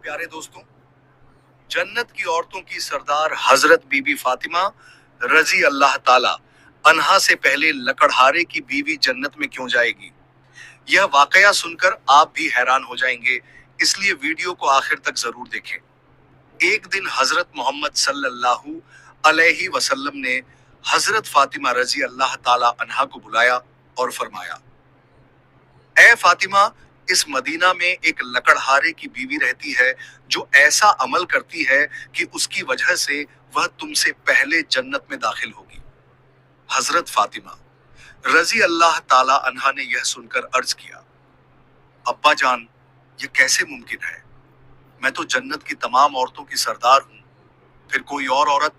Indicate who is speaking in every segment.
Speaker 1: प्यारे दोस्तों, जन्नत की औरतों की सरदार हजरत बीबी फातिमा रजी अल्लाह ताला अन्हा से पहले लकड़हारे की बीवी जन्नत में क्यों जाएगी? यह वाकया सुनकर आप भी हैरान हो जाएंगे, इसलिए वीडियो को आखिर तक जरूर देखें। एक दिन हजरत मोहम्मद सल्लल्लाहु अलैहि वसल्लम ने हजरत फातिमा रजी अल्लाह ताला अन्हा को बुलाया और फरमाया, ए फातिमा, इस मदीना में एक लकड़हारे की बीवी रहती है जो ऐसा अमल करती है कि उसकी वजह से वह तुमसे पहले जन्नत में दाखिल होगी। हजरत फातिमा रजी अल्लाह ताला अन्हा ने यह सुनकर अर्ज किया, अब्बा जान, ये कैसे मुमकिन है? मैं तो जन्नत की तमाम औरतों की सरदार हूँ, फिर कोई और औरत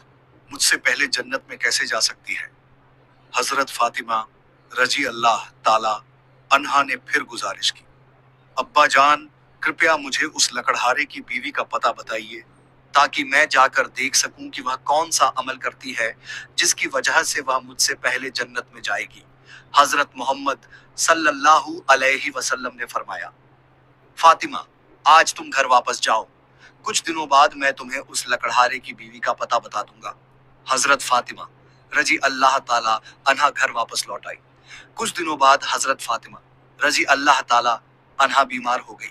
Speaker 1: मुझसे पहले जन्नत में कैसे जा सकती है? हजरत फातिमा रजी अल्लाह ताला अन्हा ने फिर गुजारिश की, अब्बा जान, कृपया मुझे उस लकड़हारे की बीवी का पता बताइए, ताकि मैं जाकर देख सकूं कि वह कौन सा अमल करती है जिसकी वजह से वह मुझसे पहले जन्नत में जाएगी। हजरत मोहम्मद सल्लल्लाहु अलैहि वसल्लम ने फरमाया, फातिमा, आज तुम घर वापस जाओ, कुछ दिनों बाद मैं तुम्हें उस लकड़हारे की बीवी का पता बता दूंगा। हजरत फातिमा रजी अल्लाह ताला अन्हा घर वापस लौट आई। कुछ दिनों बाद हजरत फातिमा रजी अल्लाह ताला अन्हा बीमार हो गई।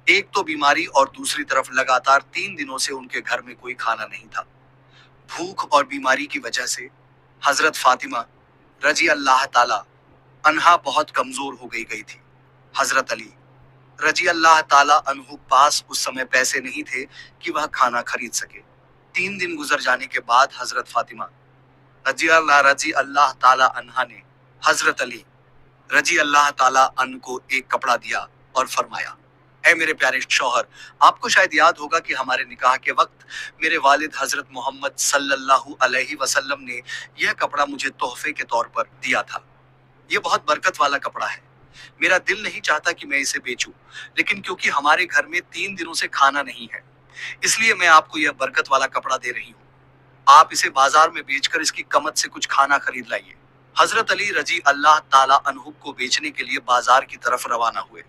Speaker 1: एक तो बीमारी और दूसरी तरफ लगातार 3 दिनों से उनके घर में कोई खाना नहीं था। भूख और बीमारी की वजह से हजरत फातिमा रजी अल्लाह ताला अन्हा बहुत कमजोर हो गई थी। हजरत अली रजी अल्लाह ताला अन्हु पास उस समय पैसे नहीं थे कि वह खाना खरीद सके। 3 दिन गुजर जाने के बाद हजरत फातिमा रजी अल्लाह ताला अन्हा ने हजरत अली रजी अल्लाह ताला अन को एक कपड़ा दिया और फरमाया, ऐ मेरे प्यारे शौहर, आपको शायद याद होगा कि हमारे निकाह के वक्त मेरे वालिद हजरत मोहम्मद सल्लल्लाहु अलैहि वसल्लम ने यह कपड़ा मुझे तोहफे के तौर पर दिया था। यह बहुत बरकत वाला कपड़ा है। मेरा दिल नहीं चाहता कि मैं इसे बेचूं, लेकिन क्योंकि हमारे घर में 3 दिनों से खाना नहीं है, इसलिए मैं आपको यह बरकत वाला कपड़ा दे रही हूँ। आप इसे बाजार में बेचकर इसकी कीमत से कुछ खाना खरीद लाइए। हजरत अली रजी अल्लाह ताला अन्हु को बेचने के लिए बाजार की तरफ रवाना हुए।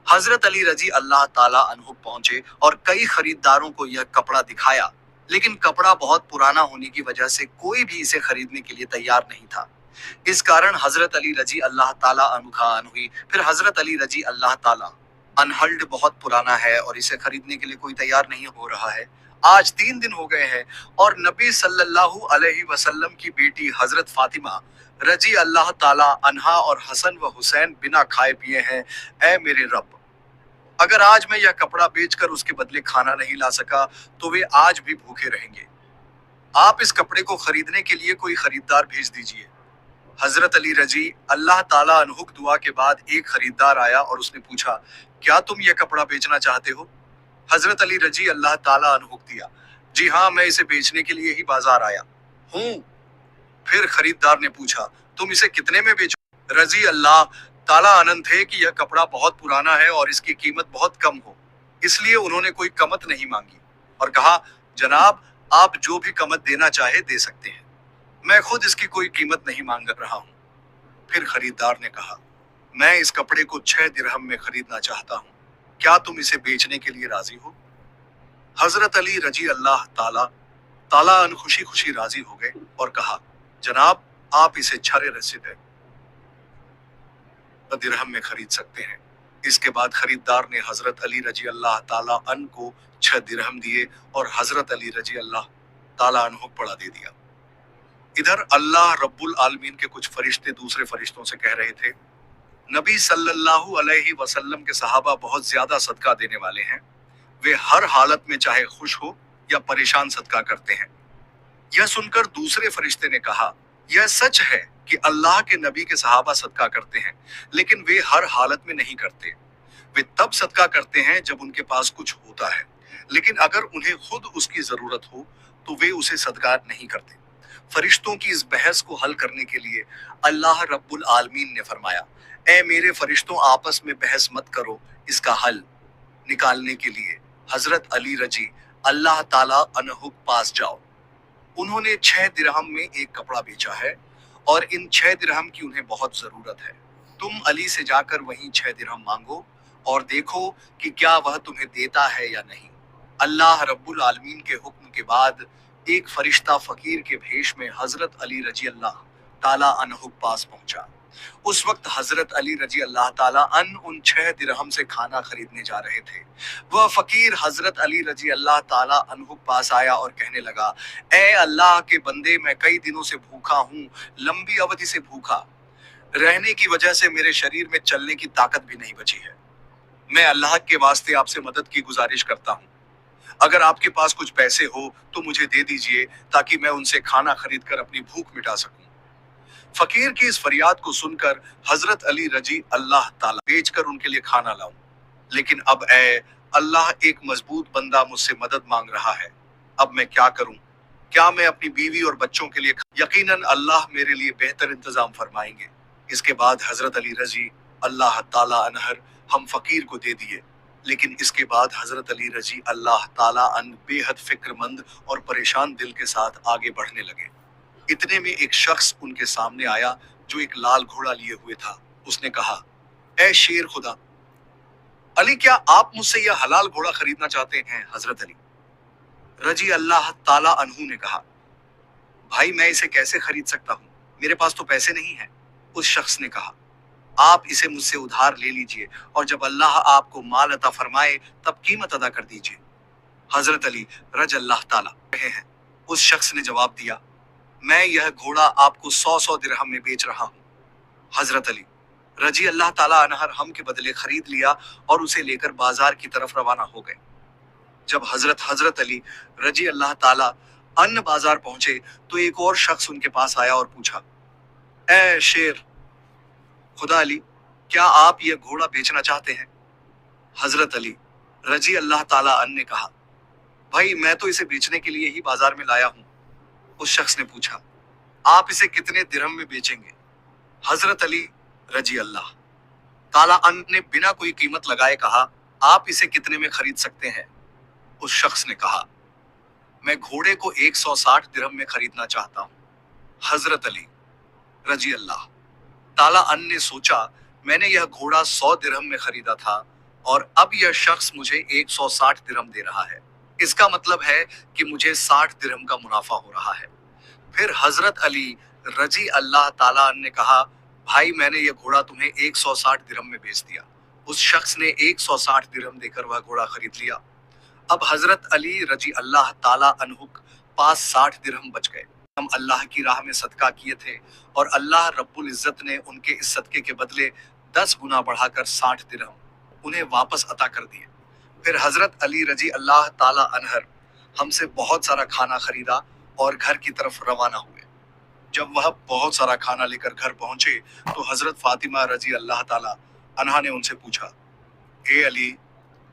Speaker 1: हजरत अली रजी अल्लाह ताला अन्हु पहुंचे और कई खरीदारों को यह कपड़ा दिखाया, लेकिन कपड़ा बहुत पुराना होने की वजह से कोई भी इसे खरीदने के लिए तैयार नहीं था। इस कारण हजरत अली रजी अल्लाह ताला अन्हु का आन हुई। फिर हजरत अली रजी अल्लाह ताला अनहल्ड बहुत पुराना है और इसे खरीदने के लिए कोई तैयार नहीं हो रहा है। आज 3 दिन हो गए हैं और नबी सल्लल्लाहु अलैहि वसल्लम की बेटी हजरत फातिमा रजी अल्लाह ताला अन्हा और हसन व हुसैन बिना खाए पिए हैं। ऐ मेरे रब, अगर आज मैं यह कपड़ा बेचकर उसके बदले खाना नहीं ला सका तो वे आज भी भूखे रहेंगे। आप इस कपड़े को खरीदने के लिए कोई खरीदार भेज दीजिए। हजरत अली रजी अल्लाह ताला अन्हु की दुआ के बाद एक खरीदार आया और उसने पूछा, क्या तुम यह कपड़ा बेचना चाहते हो? हजरत अली रजी अल्लाह ताला अन्हु दिया, जी हाँ, मैं इसे बेचने के लिए ही बाजार आया हूँ। फिर खरीदार ने पूछा, तुम इसे कितने में बेचो? रजी अल्लाह ताला आनंद थे कि यह कपड़ा बहुत पुराना है और इसकी कीमत बहुत कम हो, इसलिए उन्होंने कोई कीमत नहीं मांगी और कहा, जनाब, आप जो भी कीमत देना चाहे दे सकते हैं, मैं खुद इसकी कोई कीमत नहीं मांग रहा हूँ। फिर खरीदार ने कहा, मैं इस कपड़े को 6 दिरहम में खरीदना चाहता हूँ, क्या तुम इसे बेचने के लिए राजी हो? हजरत अली रजी अल्लाह ताला ताला अन खुशी खुशी राजी हो गए और कहा, जनाब, आप इसे 6 दिरहम में खरीद सकते हैं। इसके बाद खरीदार ने हजरत अली रजी अल्लाह ताला अन को 6 दिरहम दिए और हजरत अली रजी अल्लाह ताला अन को पड़ा दे दिया। इधर अल्लाह रब्बुल आलमीन के कुछ फरिश्ते दूसरे फरिश्तों से कह रहे थे, नबी सल्लल्लाहु अलैहि वसल्लम के सहाबा बहुत ज्यादा सदका देने वाले हैं, वे हर हालत में चाहे खुश हो या परेशान सदका करते हैं। यह सुनकर दूसरे फरिश्ते ने कहा, यह सच है कि अल्लाह के नबी के सहाबा सदका करते हैं, लेकिन वे हर हालत में नहीं करते। वे तब सदका करते हैं जब उनके पास कुछ होता है, लेकिन अगर उन्हें खुद उसकी जरूरत हो तो वे उसे सदका नहीं करते। फरिश्तों की इस बहस को हल करने के लिए अल्लाह रब्बुल आलमीन ने फरमाया, ऐ मेरे फरिश्तों, आपस में बहस मत करो, इसका हल निकालने के लिए हजरत अली रजी अल्लाह ताला अन्हु पास जाओ। उन्होंने 6 दिरहम में एक कपड़ा बेचा है और इन 6 दिरहम की उन्हें बहुत जरूरत है। तुम अली से जाकर वहीं 6 दिरहम मांगो और देखो कि क्या वह तुम्हें देता है या नहीं। अल्लाह रब्बुल आलमीन के हुक्म के बाद एक फरिश्ता फकीर के भेष में हजरत अली रजी अल्लाह ताला अन्हु के पास पहुंचा। उस वक्त हजरत अली रजी अल्लाह ताला अन उन 6 दिरहम से खाना खरीदने जा रहे थे। वह फकीर हजरत अली रजी अल्लाह ताला अन्हु के पास आया और कहने लगा, ए अल्लाह के बंदे, मैं कई दिनों से भूखा हूँ, लंबी अवधि से भूखा रहने की वजह से मेरे शरीर में चलने की ताकत भी नहीं बची है। मैं अल्लाह के वास्ते आपसे मदद की गुजारिश करता हूँ। अगर आपके पास कुछ पैसे हो तो मुझे दे दीजिए ताकि मैं उनसे खाना खरीद कर अपनी भूख मिटा सकूं। फकीर की इस फरियाद को सुनकर हजरत अली रजी अल्लाह ताला बेचकर उनके लिए खाना लाऊं, लेकिन अब ए अल्लाह, एक मजबूत बंदा मुझसे मदद मांग रहा है, अब मैं क्या करूं? क्या मैं अपनी बीवी और बच्चों के लिए? यकीनन अल्लाह मेरे लिए बेहतर इंतजाम फरमाएंगे। इसके बाद हजरत अली रजी अल्लाह ताला अनहर हम फकीर को दे दिए, लेकिन इसके बाद हजरत अली रजी अल्लाह ताला अन बेहद फिक्रमंद और परेशान दिल के साथ आगे बढ़ने लगे। इतने में एक शख्स उनके सामने आया जो एक लाल घोड़ा लिए हुए था। उसने कहा, ए शेर खुदा अली, क्या आप मुझसे यह हलाल घोड़ा खरीदना चाहते हैं? हजरत अली रजी अल्लाह ताला अन्हु ने कहा, भाई मैं इसे कैसे खरीद सकता हूँ, मेरे पास तो पैसे नहीं है। उस शख्स ने कहा, आप इसे मुझसे उधार ले लीजिए और जब अल्लाह आपको माल अता फरमाए तब कीमत अदा कर दीजिए। हजरत अली रज अल्लाह ताला रहे हैं। उस शख्स ने जवाब दिया, मैं यह घोड़ा आपको 100 दिरहम में बेच रहा हूँ। हजरत अली रजी अल्लाह ताला अनहर हम के बदले खरीद लिया और उसे लेकर बाजार की तरफ रवाना हो गए। जब हजरत अली रजी अल्लाह ताला अन्य बाजार पहुंचे तो एक और शख्स उनके पास आया और पूछा, ए शेर खुदा अली, क्या आप यह घोड़ा बेचना चाहते हैं? हजरत अली रजी अल्लाह ताला अन्य ने कहा, भाई मैं तो इसे बेचने के लिए ही बाजार में लाया हूँ। उस शख्स ने पूछा, आप इसे कितने दिरहम में बेचेंगे? हजरत अली रजी अल्लाह ताला अन्य ने बिना कोई कीमत लगाए कहा, आप इसे कितने में खरीद सकते हैं? उस शख्स ने कहा, मैं घोड़े को 160 दिरहम में खरीदना चाहता हूँ। हजरत अली रजी अल्लाह ताला अन्य ने सोचा, मैंने यह घोड़ा 100 दिरहम में खरीदा था और अब यह शख्स मुझे 160 दिरहम दे रहा है, इसका मतलब है कि मुझे 60 दिरहम का मुनाफा हो रहा है। फिर हजरत अली रजी अल्लाह ताला अन्य ने कहा, भाई मैंने यह घोड़ा तुम्हें 160 दिरहम में बेच दिया। उस शख्स ने 160 दिरहम देकर वह घोड़ा खरीद लिया। अब हजरत अली रजी अल्लाह ताला अन्हु पास 60 दिरहम बच गए। हम अल्लाह की राह में सदका किए थे और अल्लाह रब्बुल इज्जत ने उनके इस सदके के बदले 10 गुना बढ़ाकर 60 दिरहम उन्हें वापस अता कर दिए। फिर हजरत अली रजी अल्लाह ताला अनहर हमसे बहुत सारा खाना खरीदा और घर की तरफ रवाना हुए। जब वह बहुत सारा खाना लेकर घर पहुंचे तो हजरत फातिमा रजी अल्लाह ताला अनहा ने उनसे पूछा, ए अली,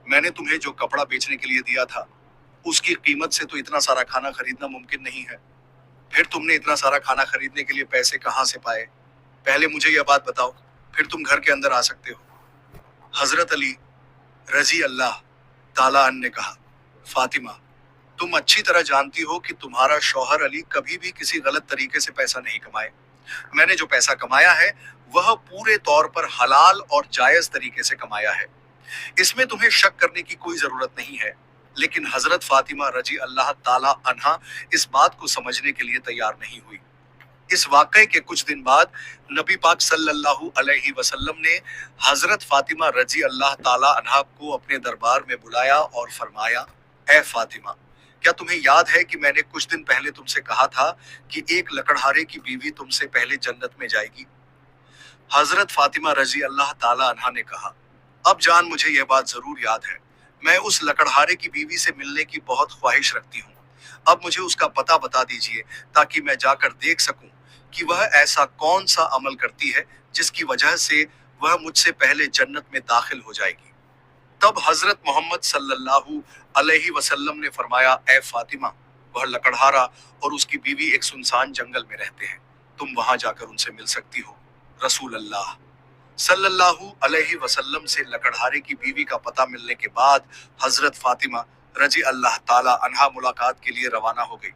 Speaker 1: मैंने तुम्हें जो कपड़ा बेचने के लिए दिया था उसकी कीमत से तो इतना सारा खाना खरीदना मुमकिन नहीं है, फिर तुमने इतना सारा खाना खरीदने के लिए पैसे कहाँ से पाए? पहले मुझे यह बात बताओ, फिर तुम घर के अंदर आ सकते हो। हजरत अली रजी अल्लाह ताला अन्हु ने कहा, फातिमा, तुम अच्छी तरह जानती हो कि तुम्हारा शौहर अली कभी भी किसी गलत तरीके से पैसा नहीं कमाए। मैंने जो पैसा कमाया है वह पूरे तौर पर हलाल और जायज तरीके से कमाया है, इसमें तुम्हें शक करने की कोई जरूरत नहीं है। लेकिन हजरत फातिमा रजी अल्लाह ताला अन्हा इस बात को समझने के लिए तैयार नहीं हुई। इस वाकये के कुछ दिन बाद नबी पाक सल्लल्लाहु अलैहि वसल्लम ने हजरत फातिमा रजी अल्लाह ताला अन्हा को अपने दरबार में बुलाया और फरमाया, ए फातिमा, क्या तुम्हें याद है कि मैंने कुछ दिन पहले तुमसे कहा था कि एक लकड़हारे की बीवी तुमसे पहले जन्नत में जाएगी? हजरत फातिमा रजी अल्लाह ताला अन्हा ने कहा, अब जान, मुझे यह बात जरूर याद है। मैं उस लकड़हारे की बीवी से मिलने की बहुत ख्वाहिश रखती हूँ। अब मुझे उसका पता बता दीजिए ताकि मैं जाकर देख सकूं कि वह ऐसा कौन सा अमल करती है जिसकी वजह से वह मुझसे पहले जन्नत में दाखिल हो जाएगी। तब हजरत मोहम्मद सल्लल्लाहु अलैहि वसल्लम ने फरमाया, ए फातिमा, वह लकड़हारा और उसकी बीवी एक सुनसान जंगल में रहते हैं, तुम वहां जाकर उनसे मिल सकती हो। रसूल अल्लाह सल्लल्लाहु अलैहि वसल्लम से लकड़हारे की बीवी का पता मिलने के बाद हजरत फातिमा रजी अल्लाह ताला अन्हा मुलाकात के लिए रवाना हो गई।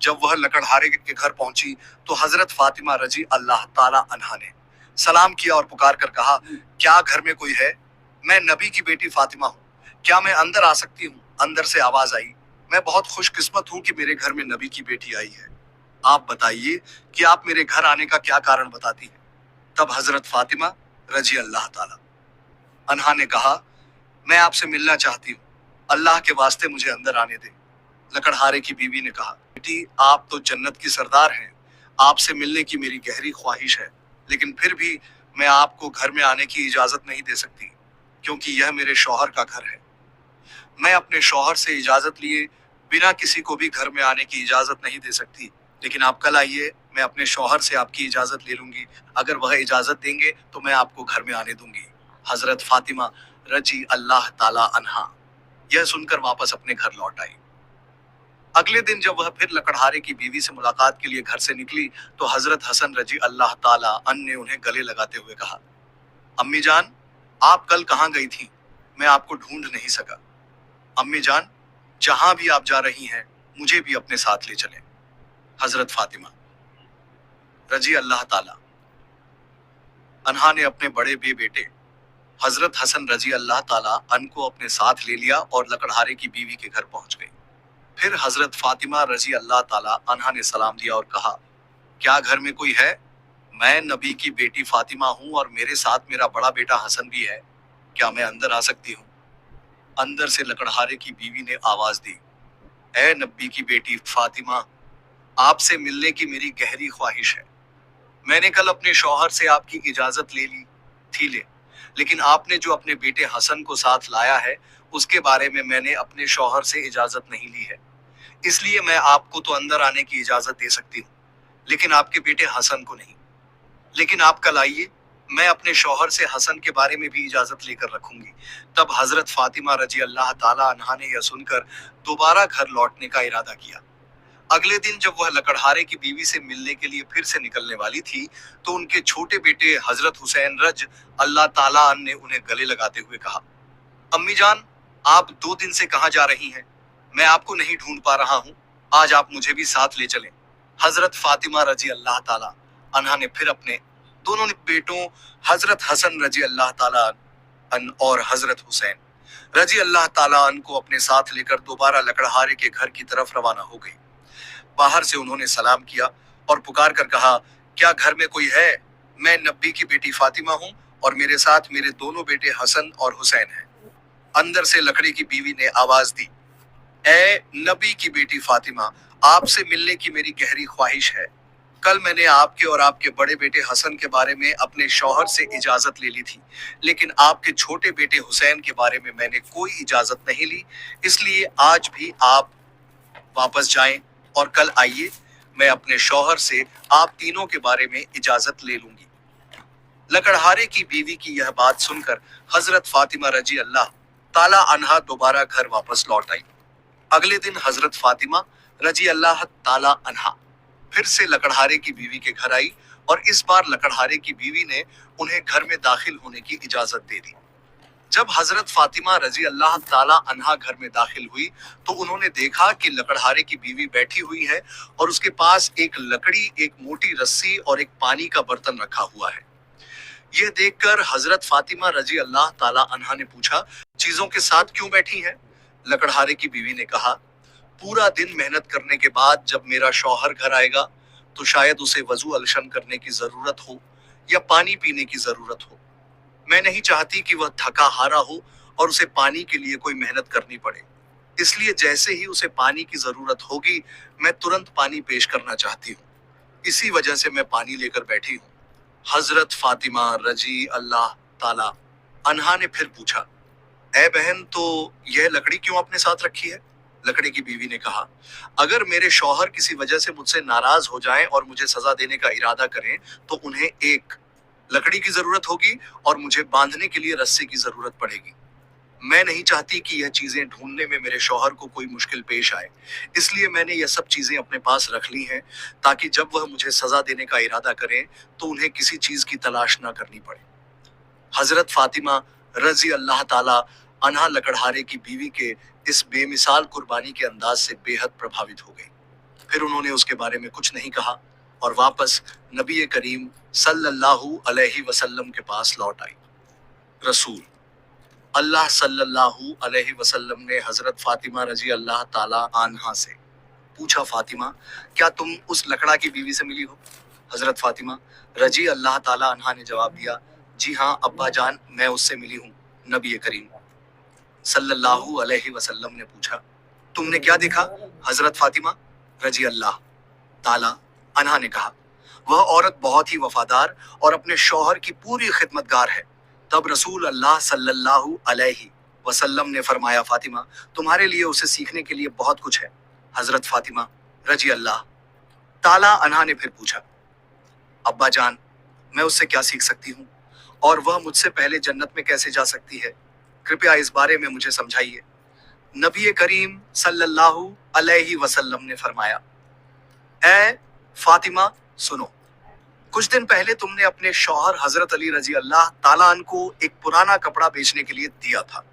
Speaker 1: जब वह लकड़हारे के घर पहुंची तो हजरत फातिमा रजी अल्लाह ताला अन्हा ने सलाम किया और पुकार कर कहा, क्या घर में कोई है? मैं नबी की बेटी फातिमा हूँ, क्या मैं अंदर आ सकती हूँ? अंदर से आवाज आई, मैं बहुत खुशकिस्मत हूं कि मेरे घर में नबी की बेटी आई है। आप बताइए कि आप मेरे घर आने का क्या कारण बताती हैं। तब हजरत फातिमा रजी अल्लाह ताला अन्हा ने कहा, मैं आपसे मिलना चाहती हूँ, अल्लाह के वास्ते मुझे अंदर आने दे। लकड़हारे की बीवी ने कहा, बेटी आप तो जन्नत की सरदार हैं, आपसे मिलने की मेरी गहरी ख्वाहिश है, लेकिन फिर भी मैं आपको घर में आने की इजाजत नहीं दे सकती, क्योंकि यह मेरे शौहर का घर है। मैं अपने शौहर से इजाजत लिए बिना किसी को भी घर में आने की इजाजत नहीं दे सकती, लेकिन आप कल आइए, मैं अपने शौहर से आपकी इजाजत ले लूंगी। अगर वह इजाजत देंगे तो मैं आपको घर में आने दूंगी। हजरत फातिमा रजी अल्लाह ताला अन्हा यह सुनकर वापस अपने घर लौट आई। अगले दिन जब वह फिर लकड़हारे की बीवी से मुलाकात के लिए घर से निकली तो हजरत हसन रजी अल्लाह ताला अन ने उन्हें गले लगाते हुए कहा, अम्मी जान, आप कल कहाँ गई थी? मैं आपको ढूंढ नहीं सका। अम्मी जान, जहां भी आप जा रही हैं, मुझे भी अपने साथ ले चलें। हजरत फातिमा रजी अल्लाह ताला अन्हा ने अपने बड़े बेटे हजरत हसन रजी अल्लाह ताला अन को अपने साथ ले लिया और लकड़हारे की बीवी के घर पहुंच गई। फिर हजरत फातिमा रजी अल्लाह ताला अन्हा ने सलाम दिया और कहा, क्या घर में कोई है? मैं नबी की बेटी फातिमा हूँ और मेरे साथ मेरा बड़ा बेटा हसन भी है, क्या मैं अंदर आ सकती हूँ? अंदर से लकड़हारे की बीवी ने आवाज दी, ए नबी की बेटी फातिमा, आपसे मिलने की मेरी गहरी ख्वाहिश है। मैंने कल अपने शौहर से आपकी इजाजत ले ली थी, लेकिन आपने जो अपने बेटे हसन को साथ लाया है उसके बारे में मैंने अपने शौहर से इजाजत नहीं ली है, इसलिए मैं आपको तो अंदर आने की इजाजत दे सकती हूँ, लेकिन आपके बेटे हसन को नहीं। लेकिन आप कल आइए, मैं अपने शौहर से हसन के बारे में भी इजाजत लेकर रखूंगी। तब हजरत फातिमा रजी अल्लाह ताला अन्हा ने यह सुनकर दोबारा घर लौटने का इरादा किया। अगले दिन जब वह लकड़हारे की बीवी से मिलने के लिए फिर से निकलने वाली थी तो उनके छोटे बेटे हजरत हुसैन रज अल्लाह ताला अन ने उन्हें गले लगाते हुए कहा, अम्मी जान, आप 2 दिन से कहाँ जा रही हैं? मैं आपको नहीं ढूंढ पा रहा हूँ, आज आप मुझे भी साथ ले चलें। हजरत फातिमा रजी अल्लाह ताला अन्हा ने फिर अपने दोनों बेटों हजरत हसन रजी अल्लाह ताला अन और हजरत हुसैन रजी अल्लाह ताला अन को अपने साथ लेकर दोबारा लकड़हारे के घर की तरफ रवाना हो गई। बाहर से उन्होंने सलाम किया और पुकार कर कहा, क्या घर में कोई है? मैं नबी की बेटी फातिमा हूँ और मेरे साथ मेरे दोनों बेटे हसन और हुसैन हैं। अंदर से लकड़ी की बीवी ने आवाज दी, ए नबी की बेटी फातिमा, आपसे मिलने की मेरी गहरी ख्वाहिश है। कल मैंने आपके और आपके बड़े बेटे हसन के बारे में अपने शौहर से इजाजत ले ली थी, लेकिन आपके छोटे बेटे हुसैन के बारे में मैंने कोई इजाजत नहीं ली, इसलिए आज भी आप वापस जाएं और कल आइए, मैं अपने शौहर से आप तीनों के बारे में इजाजत ले लूंगी। लकड़हारे की बीवी की यह बात सुनकर हजरत फातिमा रजी अल्लाह ताला अन्हा दोबारा घर वापस लौट आई। अगले दिन हजरत फातिमा रजी अल्लाह ताला अन्हा फिर से लकड़हारे की बीवी के घर आई और इस बार लकड़हारे की बीवी ने उन्हें घर में दाखिल होने की इजाजत दे दी। जब हजरत फातिमा रजी अल्लाह ताला अन्हा घर में दाखिल हुई तो उन्होंने देखा कि लकड़हारे की बीवी बैठी हुई है और उसके पास एक लकड़ी, एक मोटी रस्सी और एक पानी का बर्तन रखा हुआ है। यह देखकर हजरत फातिमा रजी अल्लाह ताला अन्हा ने पूछा, चीजों के साथ क्यों बैठी हैं? लकड़हारे की बीवी ने कहा, पूरा दिन मेहनत करने के बाद जब मेरा शौहर घर आएगा तो शायद उसे वजू अलशन करने की जरूरत हो या पानी पीने की जरूरत हो। मैं नहीं चाहती कि वह थका हारा हो और उसे पानी के लिए कोई मेहनत करनी पड़े, इसलिए जैसे ही उसे पानी की जरूरत होगी मैं तुरंत पानी पेश करना चाहती हूँ, इसी वजह से मैं पानी लेकर बैठी हूँ। हजरत फातिमा रजी अल्लाह ताला अन्हा ने फिर पूछा, ए बहन, तो यह लकड़ी क्यों अपने साथ रखी है? लकड़ी की बीवी ने कहा, अगर मेरे शौहर किसी वजह से मुझसे नाराज हो जाएं और मुझे सजा देने का इरादा करें तो उन्हें एक लकड़ी की जरूरत होगी और मुझे बांधने के लिए रस्सी की जरूरत पड़ेगी। मैं नहीं चाहती कि यह चीजें ढूंढने में मेरे शौहर को कोई मुश्किल पेश आए, इसलिए मैंने यह सब चीजें अपने पास रख ली हैं ताकि जब वह मुझे सजा देने का इरादा करें तो उन्हें किसी चीज की तलाश ना करनी पड़े। हजरत फातिमा रजी अल्लाह ताला अन्हा लकड़हारे की बीवी के इस बेमिसाल कुर्बानी के अंदाज से बेहद प्रभावित हो गई। फिर उन्होंने उसके बारे में कुछ नहीं कहा और वापस नबी करीम सल्लल्लाहु अलैहि वसल्लम के पास लौट आई। रसूल अल्लाह सल्लल्लाहु अलैहि वसल्लम ने हजरत फातिमा रजी अल्लाह ताला अन्हा से पूछा, फातिमा क्या तुम उस लकड़ा की बीवी से मिली हो? हजरत फातिमा रजी अल्लाह ताला अन्हा ने जवाब दिया, जी हाँ अब्बा जान, मैं उससे मिली हूँ। नबी करीम सल्लल्लाहु अलैहि वसल्लम ने पूछा, तुमने क्या देखा? हजरत फातिमा रजी अल्लाह ताला अन्हा ने कहा, वह औरत बहुत ही वफादार और अपने शौहर की पूरी खिदमतगार है। तब रसूल अल्लाह सल्लल्लाहु अलैहि वसल्लम ने फरमाया, फातिमा तुम्हारे लिए उसे सीखने के लिए बहुत कुछ है। हजरत फातिमा रजी अल्लाह ताला अन्हा ने फिर पूछा, अब्बा जान, मैं उससे क्या सीख सकती हूँ और वह मुझसे पहले जन्नत में कैसे जा सकती है? कृपया इस बारे में मुझे समझाइए। नबी करीम सल्लल्लाहु अलैहि वसल्लम ने फरमाया, ऐ फातिमा सुनो, कुछ दिन पहले तुमने अपने शौहर हजरत अली रजी अल्लाह ताला अन्हु को एक पुराना कपड़ा बेचने के लिए दिया था।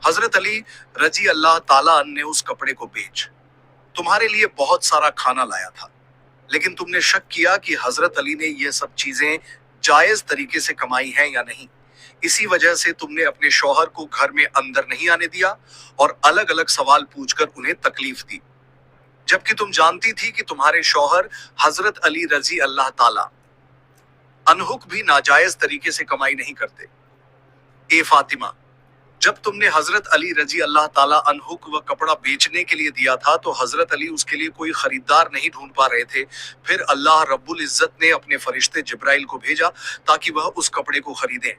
Speaker 1: हजरत अली रजी अल्लाह ताला अन्हु ने उस कपड़े को बेच तुम्हारे लिए बहुत सारा खाना लाया था, लेकिन तुमने शक किया कि हजरत अली ने ये सब चीजें जायज तरीके से कमाई हैं या नहीं। इसी वजह से तुमने अपने शौहर को घर में अंदर नहीं आने दिया और अलग अलग सवाल पूछकर उन्हें तकलीफ दी, जबकि तुम जानती थी कि तुम्हारे शौहर हजरत अली रजी अल्लाह ताला अन्हु भी नाजायज तरीके से कमाई नहीं करते। ए फातिमा, जब तुमने हजरत अली रजी अल्लाह ताला अन्हु को वह कपड़ा बेचने के लिए दिया था तो हजरत अली उसके लिए कोई खरीदार नहीं ढूंढ पा रहे थे। फिर अल्लाह रब्बुल इज्जत ने अपने फरिश्ते जिब्राइल को भेजा ताकि वह उस कपड़े को खरीदे।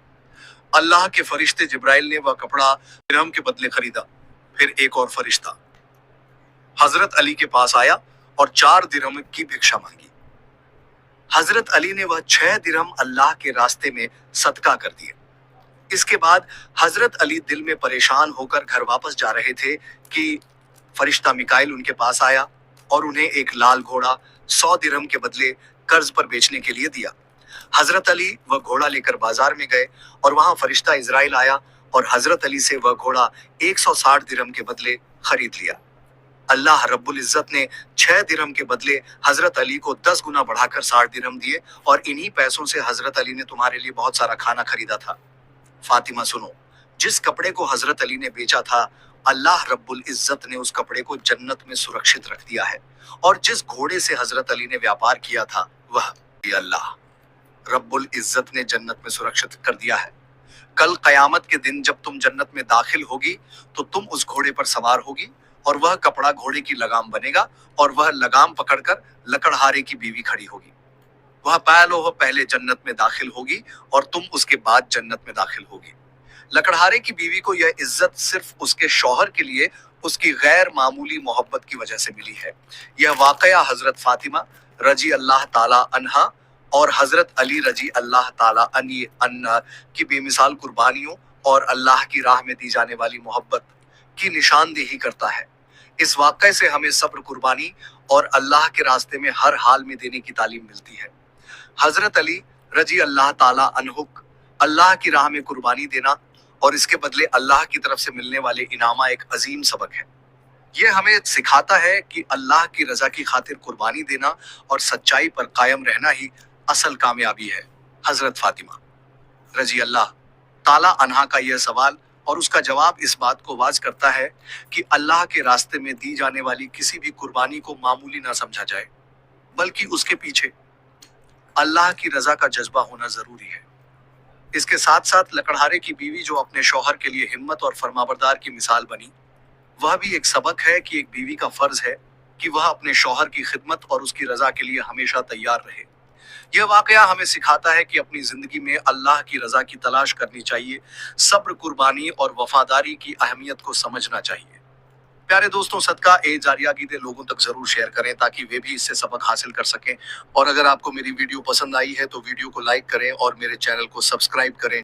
Speaker 1: अल्लाह के फरिश्ते जिब्राइल ने वह कपड़ा दिरहम के बदले खरीदा। फिर एक और फरिश्ता हजरत अली के पास आया और 4 दिरहम की भिक्षा मांगी। हजरत अली ने वह 6 दिरहम अल्लाह के रास्ते में सदका कर दिए। इसके बाद हजरत अली दिल में परेशान होकर घर वापस जा रहे थे कि फरिश्ता मिकाइल उनके पास आया और उन्हें एक लाल घोड़ा 100 दिरहम के बदले कर्ज पर बेचने के लिए दिया। हजरत अली वह घोड़ा लेकर बाजार में गए और वहां फरिश्ता इजराइल आया और हजरत अली से वह घोड़ा 160 दिरहम के बदले खरीद लिया। अल्लाह रब्बुल इज्जत ने 6 दिरहम के बदले हजरत अली को 10 गुना बढ़ाकर 60 दिरहम दिए और इन्हीं पैसों से हजरत अली ने तुम्हारे लिए बहुत सारा खाना खरीदा था। फातिमा सुनो, जिस कपड़े को हजरत अली ने बेचा था, अल्लाह रब्बुल इज्जत ने उस कपड़े को जन्नत में सुरक्षित रख दिया है, और जिस घोड़े से हजरत अली ने व्यापार किया था वह अल्लाह रब्बुल इज्जत ने जन्नत में सुरक्षित कर दिया है। कल कयामत के दिन जब तुम जन्नत में दाखिल होगी तो तुम उस घोड़े पर सवार होगी और वह कपड़ा घोड़े की लगाम बनेगा और वह लगाम पकड़कर लकड़हारे की बीवी खड़ी होगी। वह पहले जन्नत में दाखिल होगी और तुम उसके बाद जन्नत में दाखिल होगी। लकड़हारे की बीवी को यह इज्जत सिर्फ उसके शौहर के लिए उसकी गैर मामूली मोहब्बत की वजह से मिली है। यह वाकया हजरत फातिमा रजी अल्लाह ताला अन्हा और हजरत अली रजी अल्लाह ताला अन्हा की बेमिसाल कुर्बानियों और अल्लाह की राह में दी जाने वाली मोहब्बत की निशानदेही करता है। इस वाक़ये से हमें सब्र, कुर्बानी और अल्लाह के रास्ते में हर हाल में देने की तालीम मिलती है। हजरत अली रजी अल्लाह ताला अन्हु अल्लाह की राह में कुर्बानी देना और इसके बदले अल्लाह की तरफ से मिलने वाले इनामा एक अजीम सबक है। यह हमें सिखाता है कि अल्लाह की रजा की खातिर कुर्बानी देना और सच्चाई पर कायम रहना ही असल कामयाबी है। हजरत फातिमा रजी अल्लाह ताला अन्हा का यह सवाल और उसका जवाब इस बात को वाज करता है कि अल्लाह के रास्ते में दी जाने वाली किसी भी कुर्बानी को मामूली ना समझा जाए, बल्कि उसके पीछे अल्लाह की रजा का जज्बा होना जरूरी है। इसके साथ साथ लकड़हारे की बीवी जो अपने शौहर के लिए हिम्मत और फरमाबरदार की मिसाल बनी, वह भी एक सबक है कि एक बीवी का फर्ज है कि वह अपने शौहर की खिदमत और उसकी रजा के लिए हमेशा तैयार रहे। यह वाकया हमें सिखाता है कि अपनी जिंदगी में अल्लाह की रजा की तलाश करनी चाहिए, सब्र, कुर्बानी और वफादारी की अहमियत को समझना चाहिए। प्यारे दोस्तों, सदका ए जारिया कीजिए, लोगों तक जरूर शेयर करें ताकि वे भी इससे सबक हासिल कर सकें। और अगर आपको मेरी वीडियो पसंद आई है तो वीडियो को लाइक करें और मेरे चैनल को सब्सक्राइब करें।